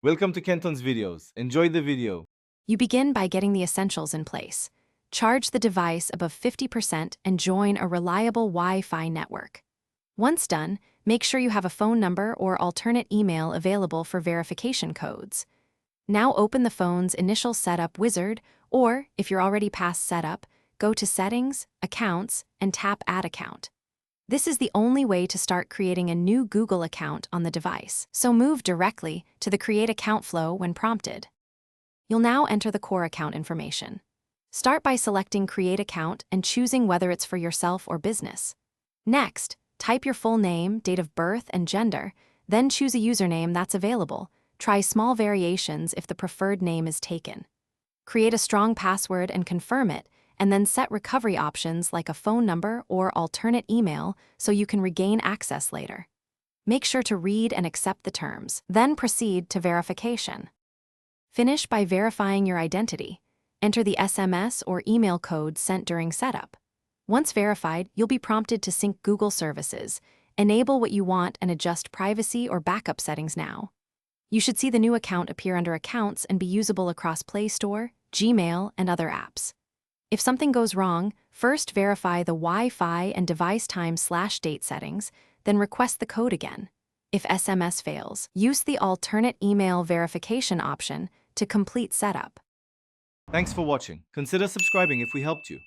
Welcome to Kenton's videos. Enjoy the video. You begin by getting the essentials in place. Charge the device above 50% and join a reliable Wi-Fi network. Once done, make sure you have a phone number or alternate email available for verification codes. Now open the phone's initial setup wizard, or, if you're already past setup, go to Settings, Accounts, and tap Add Account. This is the only way to start creating a new Google account on the device, so move directly to the Create Account flow when prompted. You'll now enter the core account information. Start by selecting Create Account and choosing whether it's for yourself or business. Next, type your full name, date of birth, and gender, then choose a username that's available. Try small variations if the preferred name is taken. Create a strong password and confirm it, and then set recovery options like a phone number or alternate email so you can regain access later. Make sure to read and accept the terms, then proceed to verification. Finish by verifying your identity. Enter the SMS or email code sent during setup. Once verified, you'll be prompted to sync Google services. Enable what you want and adjust privacy or backup settings now. You should see the new account appear under Accounts and be usable across Play Store, Gmail, and other apps. If something goes wrong, first verify the Wi-Fi and device time/date settings, then request the code again. If SMS fails, use the alternate email verification option to complete setup. Thanks for watching. Consider subscribing if we helped you.